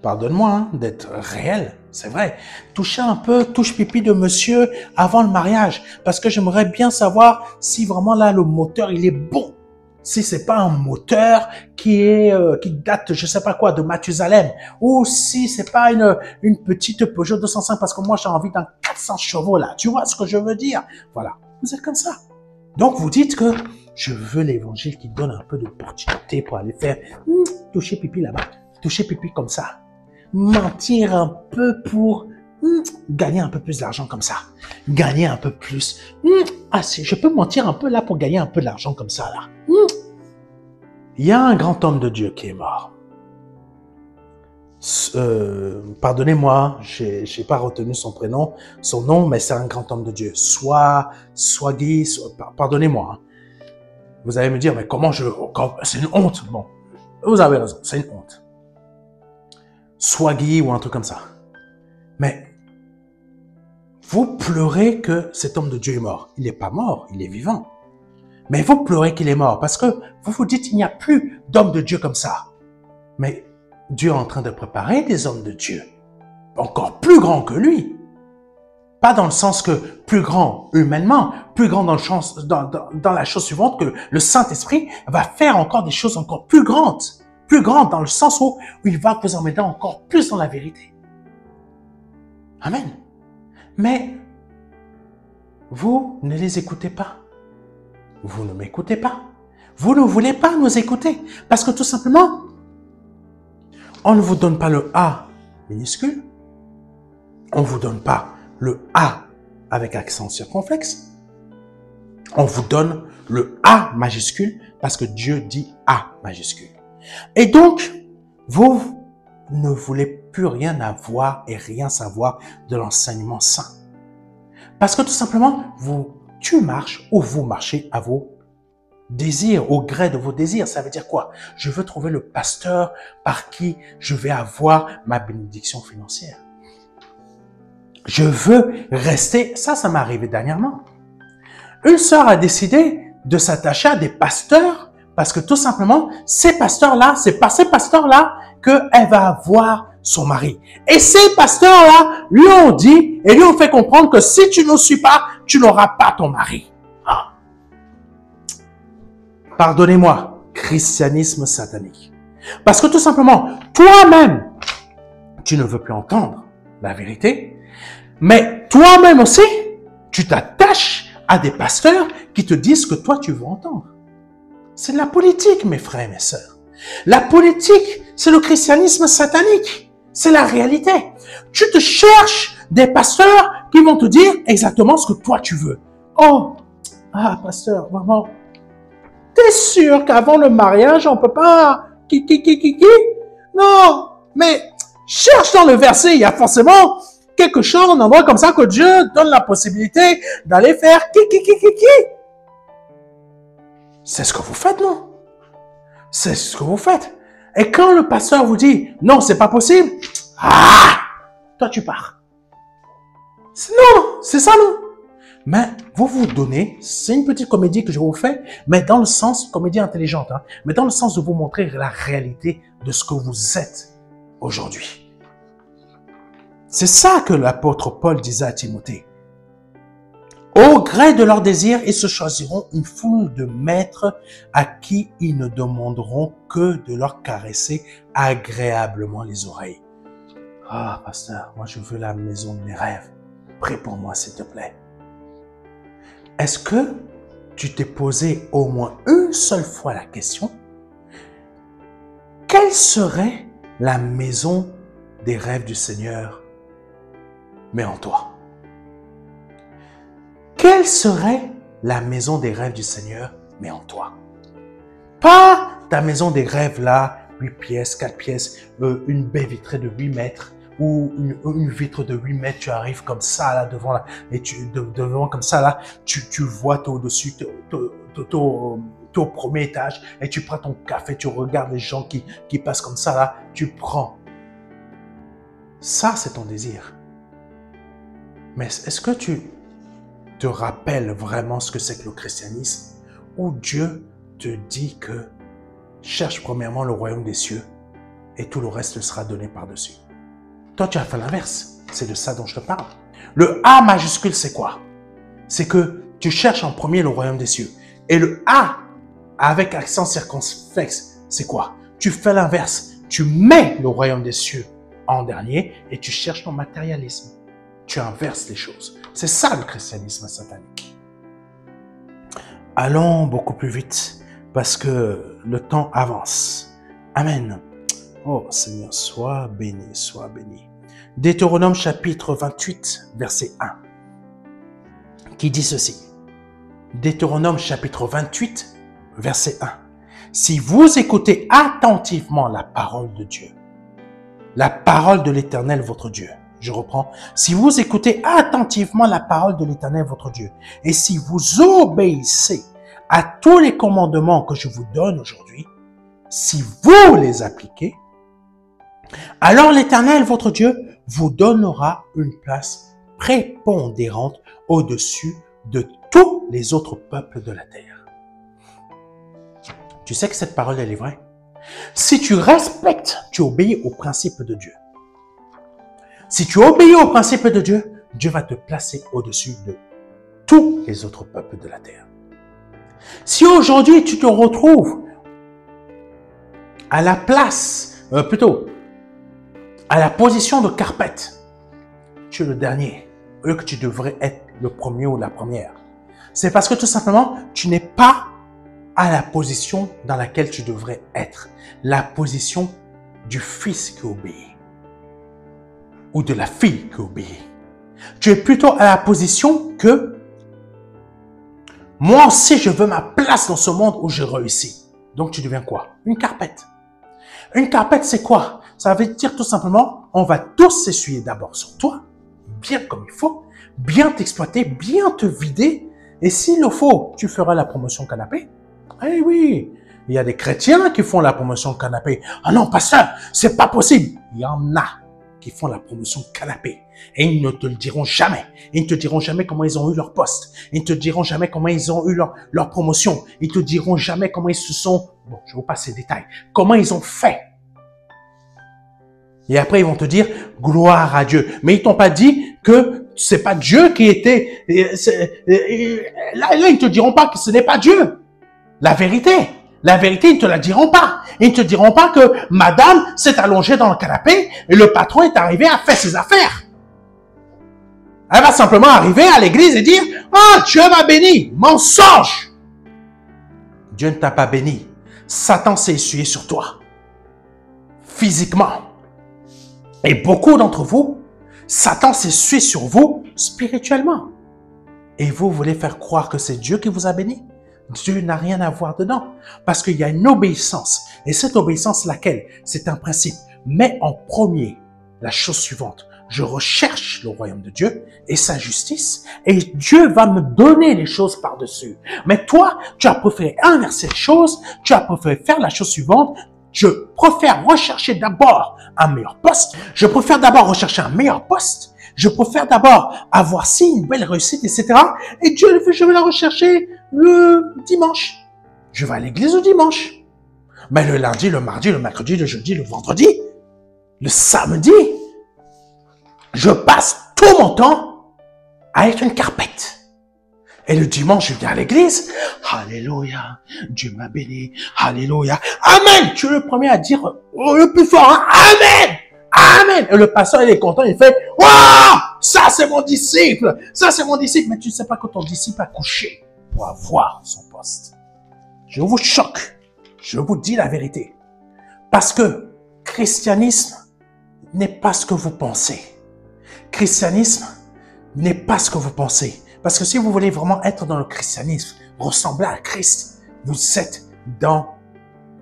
Pardonne-moi hein, d'être réel, c'est vrai. Toucher un peu touche pipi de monsieur avant le mariage parce que j'aimerais bien savoir si vraiment là le moteur il est bon. Si c'est pas un moteur qui date je sais pas quoi de Mathusalem ou si c'est pas une petite Peugeot 205 parce que moi j'ai envie d'un 400 chevaux là. Tu vois ce que je veux dire? Voilà, vous êtes comme ça. Donc vous dites que je veux l'évangile qui donne un peu d'opportunité pour aller faire toucher pipi là-bas, toucher pipi comme ça. Mentir un peu pour gagner un peu plus d'argent comme ça. Gagner un peu plus. Je peux mentir un peu là pour gagner un peu d'argent comme ça là. Il y a un grand homme de Dieu qui est mort. Pardonnez-moi, j'ai pas retenu son prénom, son nom, mais c'est un grand homme de Dieu. Pardonnez-moi. Hein. Vous allez me dire, mais comment c'est une honte. Bon, vous avez raison, c'est une honte. Swaggy ou un truc comme ça. Mais vous pleurez que cet homme de Dieu est mort. Il n'est pas mort, il est vivant. Mais vous pleurez qu'il est mort parce que vous vous dites il n'y a plus d'hommes de Dieu comme ça. Mais Dieu est en train de préparer des hommes de Dieu encore plus grands que lui. Pas dans le sens que plus grand humainement, plus grand dans la chose suivante que le Saint-Esprit va faire encore des choses encore plus grandes. Plus grande dans le sens où il va vous emmener encore plus dans la vérité. Amen. Mais vous ne les écoutez pas. Vous ne m'écoutez pas. Vous ne voulez pas nous écouter. Parce que tout simplement, on ne vous donne pas le A minuscule. On ne vous donne pas le A avec accent circonflexe. On vous donne le A majuscule parce que Dieu dit A majuscule. Et donc, vous ne voulez plus rien avoir et rien savoir de l'enseignement saint. Parce que tout simplement, tu marches ou vous marchez à vos désirs, au gré de vos désirs. Ça veut dire quoi? Je veux trouver le pasteur par qui je vais avoir ma bénédiction financière. Je veux rester. Ça m'est arrivé dernièrement. Une sœur a décidé de s'attacher à des pasteurs parce que tout simplement, ces pasteurs-là, c'est par ces pasteurs-là qu'elle va avoir son mari. Et ces pasteurs-là lui ont dit et lui ont fait comprendre que si tu ne suis pas, tu n'auras pas ton mari. Ah. Pardonnez-moi, christianisme satanique. Parce que tout simplement, toi-même, tu ne veux plus entendre la vérité, mais toi-même aussi, tu t'attaches à des pasteurs qui te disent que toi, tu veux entendre. C'est de la politique, mes frères et mes sœurs. La politique, c'est le christianisme satanique. C'est la réalité. Tu te cherches des pasteurs qui vont te dire exactement ce que toi, tu veux. Oh, pasteur, vraiment, t'es sûr qu'avant le mariage, on peut pas... Non, mais cherche dans le verset, il y a forcément quelque chose, un endroit comme ça que Dieu donne la possibilité d'aller faire C'est ce que vous faites, non? C'est ce que vous faites. Et quand le pasteur vous dit, non, c'est pas possible, toi tu pars. Non, c'est ça, non? Mais vous vous donnez, c'est une petite comédie que je vous fais, mais dans le sens, comédie intelligente, hein, mais dans le sens de vous montrer la réalité de ce que vous êtes aujourd'hui. C'est ça que l'apôtre Paul disait à Timothée. Au gré de leurs désirs, ils se choisiront une foule de maîtres à qui ils ne demanderont que de leur caresser agréablement les oreilles. Ah, pasteur, moi je veux la maison de mes rêves. Prie pour moi, s'il te plaît. Est-ce que tu t'es posé au moins une seule fois la question, quelle serait la maison des rêves du Seigneur, mais en toi? Quelle serait la maison des rêves du Seigneur, mais en toi? Pas ta maison des rêves là, 8 pièces, 4 pièces, une baie vitrée de 8 mètres, ou une vitre de 8 mètres, tu arrives comme ça là devant là, et devant comme ça là, tu vois t'es au-dessus, t'es au premier étage, et tu prends ton café, tu regardes les gens qui passent comme ça là, tu prends. Ça, c'est ton désir. Mais est-ce que tu te rappelles vraiment ce que c'est que le christianisme, où Dieu te dit que cherche premièrement le royaume des cieux, et tout le reste sera donné par-dessus? Toi, tu as fait l'inverse. C'est de ça dont je te parle. Le A majuscule, c'est quoi? C'est que tu cherches en premier le royaume des cieux. Et le A, avec accent circonflexe, c'est quoi? Tu fais l'inverse. Tu mets le royaume des cieux en dernier et tu cherches ton matérialisme. Tu inverses les choses. C'est ça le christianisme satanique. Allons beaucoup plus vite parce que le temps avance. Amen. Oh Seigneur, sois béni, sois béni. Deutéronome chapitre 28, verset 1, qui dit ceci. Deutéronome chapitre 28, verset 1. Si vous écoutez attentivement la parole de Dieu, la parole de l'Éternel votre Dieu, je reprends, si vous écoutez attentivement la parole de l'Éternel votre Dieu, et si vous obéissez à tous les commandements que je vous donne aujourd'hui, si vous les appliquez, alors l'Éternel, votre Dieu, vous donnera une place prépondérante au-dessus de tous les autres peuples de la terre. Tu sais que cette parole, elle est vraie. Si tu respectes, tu obéis aux principes de Dieu. Si tu obéis aux principes de Dieu, Dieu va te placer au-dessus de tous les autres peuples de la terre. Si aujourd'hui tu te retrouves à la place, à la position de carpette, tu es le dernier, eux que tu devrais être le premier ou la première. C'est parce que tout simplement, tu n'es pas à la position dans laquelle tu devrais être, la position du fils qui obéit ou de la fille qui obéit. Tu es plutôt à la position que moi aussi je veux ma place dans ce monde où je réussis. Donc tu deviens quoi? Une carpette. Une carpette, c'est quoi? Ça veut dire tout simplement, on va tous s'essuyer d'abord sur toi, bien comme il faut, bien t'exploiter, bien te vider. Et s'il le faut, tu feras la promotion canapé. Eh oui, il y a des chrétiens qui font la promotion canapé. Ah non, pasteur, c'est pas possible. Il y en a. qui font la promotion canapé. Et ils ne te le diront jamais. Ils ne te diront jamais comment ils ont eu leur poste. Ils ne te diront jamais comment ils ont eu leur promotion. Ils te diront jamais comment ils se sont... Bon, je vous passe ces détails. Comment ils ont fait. Et après, ils vont te dire gloire à Dieu. Mais ils t'ont pas dit que c'est pas Dieu qui était... Là, ils te diront pas que ce n'est pas Dieu. La vérité, ils ne te la diront pas. Ils ne te diront pas que madame s'est allongée dans le canapé et le patron est arrivé à faire ses affaires. Elle va simplement arriver à l'église et dire « Ah, Dieu m'a béni !» Mensonge! Dieu ne t'a pas béni. Satan s'est essuyé sur toi. Physiquement. Et beaucoup d'entre vous, Satan s'est essuyé sur vous spirituellement. Et vous voulez faire croire que c'est Dieu qui vous a béni? Dieu n'a rien à voir dedans. Parce qu'il y a une obéissance. Et cette obéissance, laquelle? C'est un principe. Mets en premier la chose suivante. Je recherche le royaume de Dieu et sa justice. Et Dieu va me donner les choses par-dessus. Mais toi, tu as préféré inverser les choses. Tu as préféré faire la chose suivante. Je préfère rechercher d'abord un meilleur poste. Je préfère d'abord rechercher un meilleur poste. Je préfère d'abord avoir une belle réussite, etc. Et Dieu, je vais la rechercher le dimanche. Je vais à l'église le dimanche. Mais le lundi, le mardi, le mercredi, le jeudi, le vendredi, le samedi, je passe tout mon temps à être une carpette. Et le dimanche, je viens à l'église. Alléluia, Dieu m'a béni. Alléluia. Amen. Tu es le premier à dire le plus fort. Hein? Amen. Amen. Et le pasteur, il est content, il fait « Waouh, ça c'est mon disciple, ça c'est mon disciple. » Mais tu ne sais pas que ton disciple a couché pour avoir son poste. Je vous choque. Je vous dis la vérité. Parce que christianisme n'est pas ce que vous pensez. Christianisme n'est pas ce que vous pensez. Parce que si vous voulez vraiment être dans le christianisme, ressembler à Christ, vous êtes dans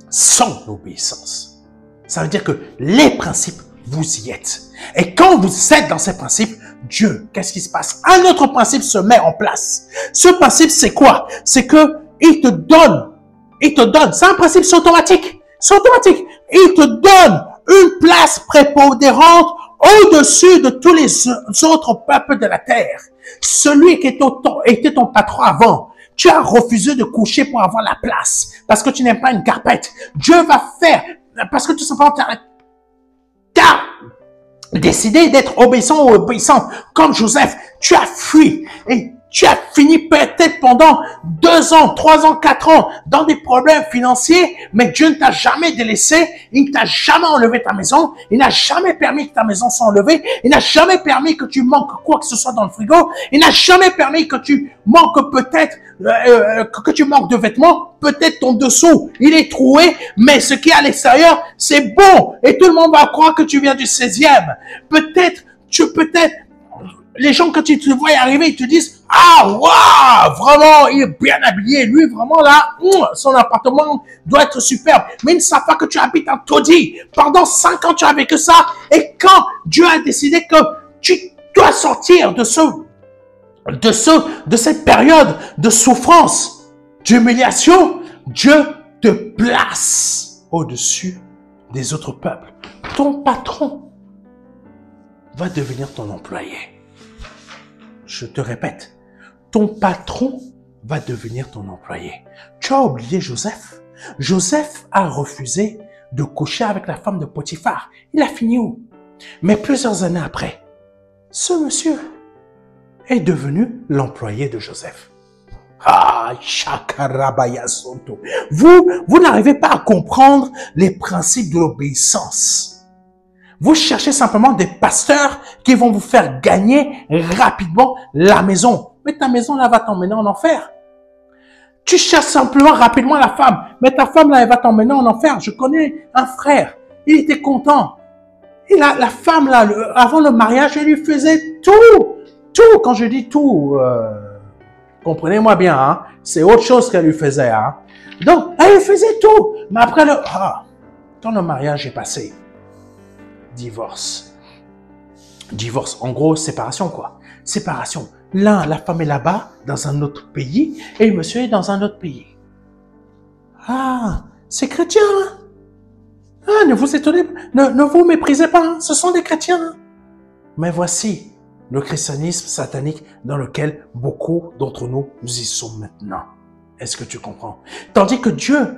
son obéissance. Ça veut dire que les principes, vous y êtes. Et quand vous êtes dans ces principes, Dieu, qu'est-ce qui se passe? Un autre principe se met en place. Ce principe, c'est quoi? C'est que il te donne, c'est un principe, c'est automatique. C'est automatique. Il te donne une place prépondérante au-dessus de tous les autres peuples de la terre. Celui qui était ton patron avant, tu as refusé de coucher pour avoir la place, parce que tu n'aimes pas une carpette. Dieu va faire, parce que tout simplement, tu as décidé d'être obéissant ou obéissante. Comme Joseph, tu as fui et tu as fini peut-être pendant 2 ans, 3 ans, 4 ans dans des problèmes financiers, mais Dieu ne t'a jamais délaissé, il ne t'a jamais enlevé ta maison, il n'a jamais permis que ta maison soit enlevée, il n'a jamais permis que tu manques quoi que ce soit dans le frigo, il n'a jamais permis que tu manques peut-être, que tu manques de vêtements, peut-être ton dessous, il est troué, mais ce qui est à l'extérieur, c'est bon, et tout le monde va croire que tu viens du 16e. Peut-être, les gens, quand ils te voient arriver, ils te disent « Ah, waouh, vraiment, il est bien habillé. Lui, vraiment, là, son appartement doit être superbe. » Mais ils ne savent pas que tu habites en taudis. Pendant 5 ans, tu as vécu ça. Et quand Dieu a décidé que tu dois sortir de cette période de souffrance, d'humiliation, Dieu te place au-dessus des autres peuples. Ton patron va devenir ton employé. Je te répète, ton patron va devenir ton employé. Tu as oublié Joseph. Joseph a refusé de coucher avec la femme de Potiphar. Il a fini où? Mais plusieurs années après, ce monsieur est devenu l'employé de Joseph. Ah, Chakarabaya Soto. Vous n'arrivez pas à comprendre les principes de l'obéissance. Vous cherchez simplement des pasteurs qui vont vous faire gagner rapidement la maison. Mais ta maison, là, va t'emmener en enfer. Tu cherches simplement rapidement la femme. Mais ta femme, là, elle va t'emmener en enfer. Je connais un frère. Il était content. Et la femme, là, avant le mariage, elle lui faisait tout. Tout. Quand je dis tout, comprenez-moi bien, hein. C'est autre chose qu'elle lui faisait, hein. Donc, elle lui faisait tout. Mais après, quand le mariage est passé, divorce. Divorce, en gros, séparation, quoi. Séparation. La femme est là-bas, dans un autre pays, et le monsieur est dans un autre pays. Ah, c'est chrétien, hein? Ah, ne vous étonnez, ne vous méprisez pas, hein, ce sont des chrétiens. Hein. Mais voici le christianisme satanique dans lequel beaucoup d'entre nous, nous y sommes maintenant. Est-ce que tu comprends? Tandis que Dieu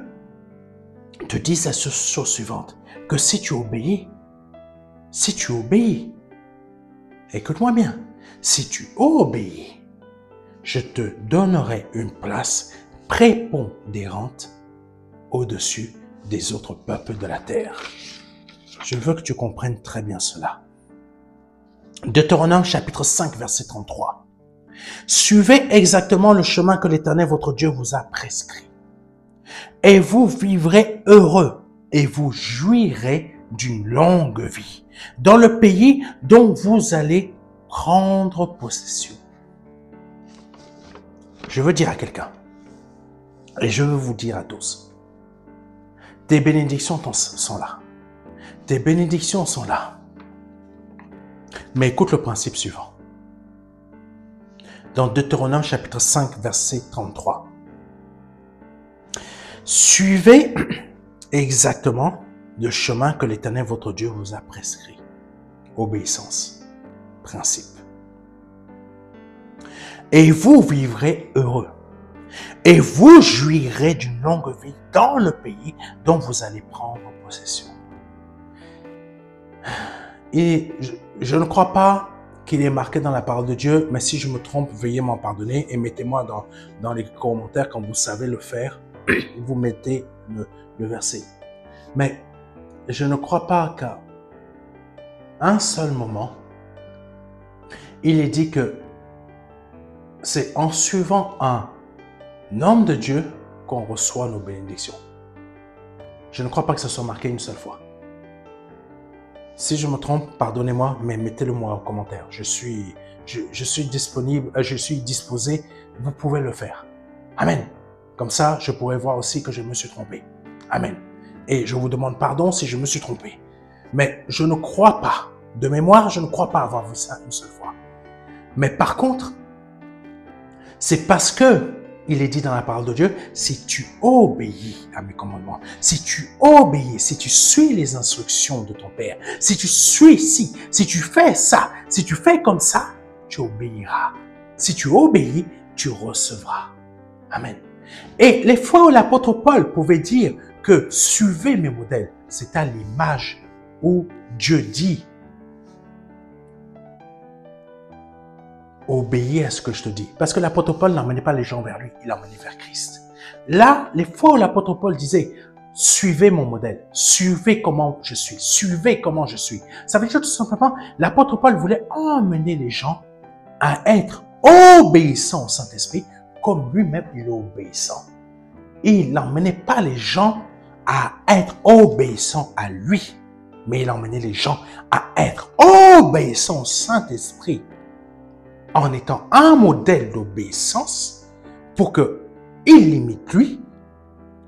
te dit la chose suivante, que si tu obéis, écoute-moi bien, si tu obéis, je te donnerai une place prépondérante au-dessus des autres peuples de la terre. Je veux que tu comprennes très bien cela. Deutéronome chapitre 5, verset 33. Suivez exactement le chemin que l'Éternel votre Dieu vous a prescrit. Et vous vivrez heureux et vous jouirez d'une longue vie dans le pays dont vous allez prendre possession. Je veux dire à quelqu'un, et je veux vous dire à tous, tes bénédictions sont là. Tes bénédictions sont là. Mais écoute le principe suivant. Dans Deutéronome chapitre 5, verset 33. Suivez exactement le chemin que l'Éternel votre Dieu vous a prescrit. Obéissance. Principe. Et vous vivrez heureux. Et vous jouirez d'une longue vie dans le pays dont vous allez prendre possession. Et je ne crois pas qu'il est marqué dans la parole de Dieu, mais si je me trompe, veuillez m'en pardonner et mettez-moi dans les commentaires quand vous savez le faire. Vous mettez le verset. Mais je ne crois pas qu'à un seul moment, il est dit que c'est en suivant un homme de Dieu qu'on reçoit nos bénédictions. Je ne crois pas que ce soit marqué une seule fois. Si je me trompe, pardonnez-moi, mais mettez-le moi en commentaire. Je suis disponible, je suis disposé, vous pouvez le faire. Amen. Comme ça, je pourrai voir aussi que je me suis trompé. Amen. Et je vous demande pardon si je me suis trompé. Mais je ne crois pas, de mémoire, je ne crois pas avoir vu ça une seule fois. Mais par contre, c'est parce que il est dit dans la parole de Dieu, si tu obéis à mes commandements, si tu obéis, si tu suis les instructions de ton Père, si tu fais ça, si tu fais comme ça, tu obéiras. Si tu obéis, tu recevras. Amen. Et les fois où l'apôtre Paul pouvait dire que suivez mes modèles, c'est à l'image où Dieu dit obéis à ce que je te dis. Parce que l'apôtre Paul n'emmenait pas les gens vers lui, il emmenait vers Christ. Là, les fois où l'apôtre Paul disait suivez mon modèle, suivez comment je suis, suivez comment je suis. Ça veut dire tout simplement, l'apôtre Paul voulait emmener les gens à être obéissants au Saint-Esprit comme lui-même il est obéissant. Il n'emmenait pas les gens à être obéissants à lui, mais il emmenait les gens à être obéissants au Saint-Esprit en étant un modèle d'obéissance pour qu'il limite lui,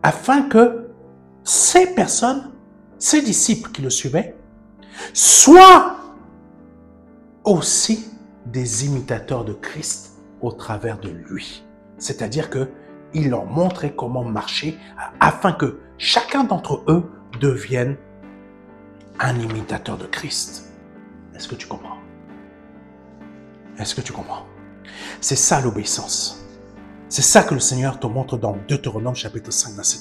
afin que ces personnes, ces disciples qui le suivaient, soient aussi des imitateurs de Christ au travers de lui. C'est-à-dire qu'il leur montrait comment marcher afin que chacun d'entre eux devienne un imitateur de Christ. Est-ce que tu comprends? Est-ce que tu comprends? C'est ça l'obéissance. C'est ça que le Seigneur te montre dans Deutéronome chapitre 5, verset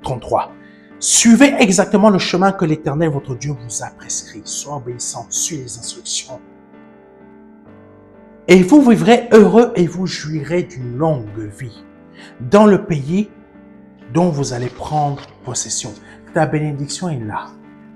33. Suivez exactement le chemin que l'Éternel, votre Dieu, vous a prescrit. Sois obéissant, suis les instructions. Et vous vivrez heureux et vous jouirez d'une longue vie dans le pays dont vous allez prendre possession. Ta bénédiction est là.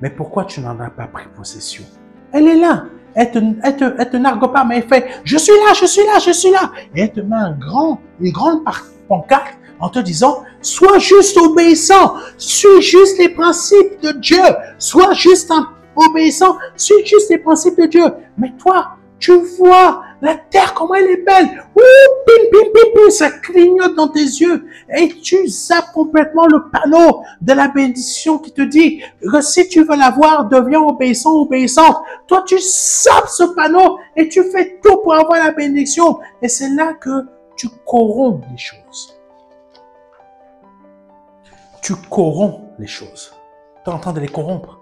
Mais pourquoi tu n'en as pas pris possession? Elle est là. Elle te nargue pas, mais elle fait « Je suis là, je suis là, je suis là ». Et elle te met une grande pancarte en te disant « Sois juste obéissant, suis juste les principes de Dieu, sois juste obéissant, suis juste les principes de Dieu. » Mais toi, tu vois la terre, comment elle est belle. Ouh, pim, pim, pim, pim, ça clignote dans tes yeux. Et tu zappes complètement le panneau de la bénédiction qui te dit que si tu veux l'avoir, deviens obéissant, obéissante. Toi, tu zappes ce panneau et tu fais tout pour avoir la bénédiction. Et c'est là que tu corromps les choses. Tu corromps les choses. Tu es en train de les corrompre.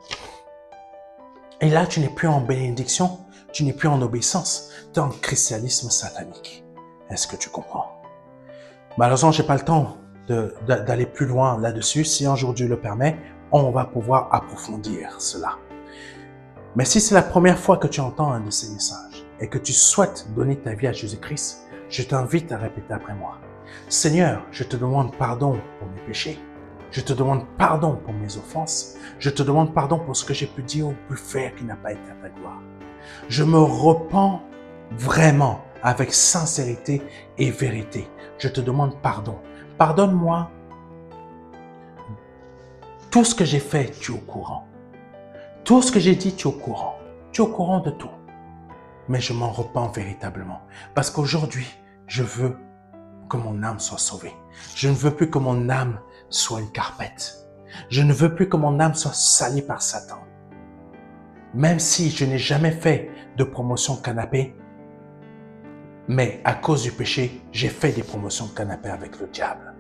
Et là, tu n'es plus en bénédiction, tu n'es plus en obéissance, tu es en christianisme satanique. Est-ce que tu comprends? Malheureusement, je n'ai pas le temps d'aller plus loin là-dessus. Si un jour Dieu le permet, on va pouvoir approfondir cela. Mais si c'est la première fois que tu entends un de ces messages et que tu souhaites donner ta vie à Jésus-Christ, je t'invite à répéter après moi. Seigneur, je te demande pardon pour mes péchés. Je te demande pardon pour mes offenses. Je te demande pardon pour ce que j'ai pu dire ou pu faire qui n'a pas été à ta gloire. Je me repens vraiment avec sincérité et vérité. Je te demande pardon. Pardonne-moi. Tout ce que j'ai fait, tu es au courant. Tout ce que j'ai dit, tu es au courant. Tu es au courant de tout. Mais je m'en repens véritablement. Parce qu'aujourd'hui, je veux que mon âme soit sauvée. Je ne veux plus que mon âme soit une carpette. Je ne veux plus que mon âme soit salie par Satan. Même si je n'ai jamais fait de promotion canapé, mais à cause du péché, j'ai fait des promotions canapé avec le diable.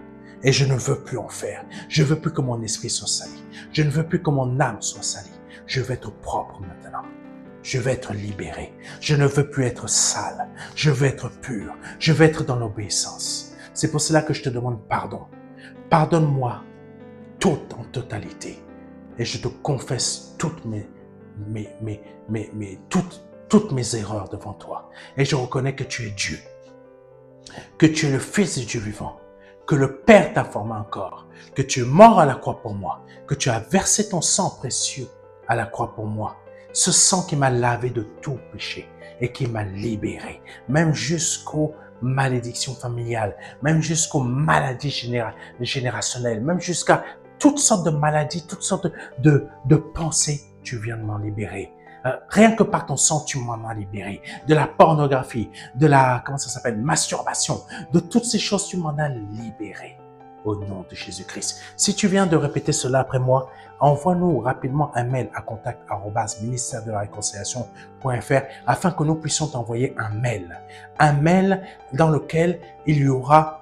Et je ne veux plus en faire. Je ne veux plus que mon esprit soit sali. Je ne veux plus que mon âme soit salie. Je veux être propre maintenant. Je veux être libéré. Je ne veux plus être sale. Je veux être pur. Je veux être dans l'obéissance. C'est pour cela que je te demande pardon. Pardonne-moi tout en totalité. Et je te confesse toutes toutes mes erreurs devant toi. Et je reconnais que tu es Dieu. Que tu es le Fils du Dieu vivant. Que le Père t'a formé encore. Que tu es mort à la croix pour moi. Que tu as versé ton sang précieux à la croix pour moi. Ce sang qui m'a lavé de tout péché et qui m'a libéré, même jusqu'aux malédictions familiales, même jusqu'aux maladies générationnelles, même jusqu'à toutes sortes de maladies, toutes sortes de pensées, tu viens de m'en libérer. Rien que par ton sang, tu m'en as libéré. De la pornographie, de la, masturbation, de toutes ces choses, tu m'en as libéré. Au nom de Jésus-Christ. Si tu viens de répéter cela après moi, envoie-nous rapidement un mail à contact@ministère-de-la-réconciliation.fr afin que nous puissions t'envoyer un mail. Un mail dans lequel il y aura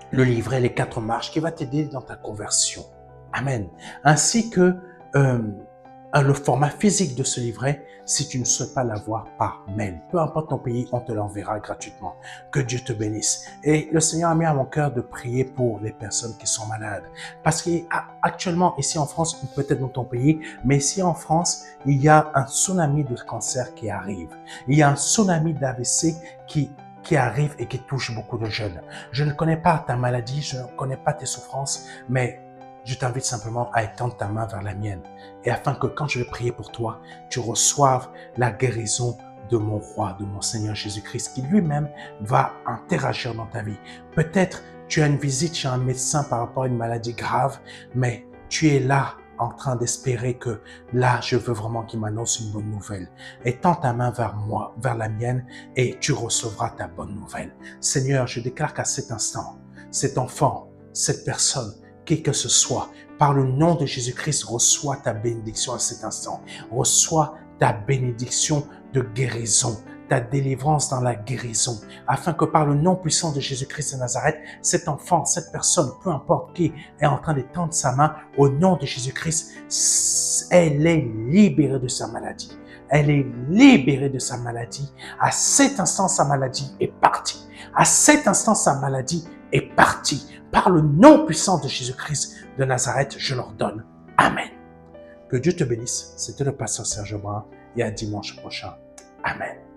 le livret Les 4 marches qui va t'aider dans ta conversion. Amen. Ainsi que le format physique de ce livret si tu ne souhaites pas l'avoir par mail. Peu importe ton pays, on te l'enverra gratuitement. Que Dieu te bénisse. Et le Seigneur a mis à mon cœur de prier pour les personnes qui sont malades. Parce qu'actuellement, ici en France, peut-être dans ton pays, mais ici en France, il y a un tsunami de cancer qui arrive. Il y a un tsunami d'AVC qui arrive et qui touche beaucoup de jeunes. Je ne connais pas ta maladie, je ne connais pas tes souffrances, mais je t'invite simplement à étendre ta main vers la mienne et afin que quand je vais prier pour toi, tu reçoives la guérison de mon roi, de mon Seigneur Jésus-Christ qui lui-même va interagir dans ta vie. Peut-être tu as une visite chez un médecin par rapport à une maladie grave, mais tu es là en train d'espérer que là, je veux vraiment qu'il m'annonce une bonne nouvelle. Étends ta main vers moi, vers la mienne et tu recevras ta bonne nouvelle. Seigneur, je déclare qu'à cet instant, cet enfant, cette personne, qui que ce soit, par le nom de Jésus-Christ, reçois ta bénédiction à cet instant. Reçois ta bénédiction de guérison, ta délivrance dans la guérison, afin que par le nom puissant de Jésus-Christ de Nazareth, cet enfant, cette personne, peu importe qui est en train d'étendre sa main, au nom de Jésus-Christ, elle est libérée de sa maladie. Elle est libérée de sa maladie. À cet instant, sa maladie est partie. À cet instant, sa maladie est partie. Par le nom puissant de Jésus-Christ de Nazareth, je l'ordonne. Amen. Que Dieu te bénisse. C'était le pasteur Serge Brun et à dimanche prochain. Amen.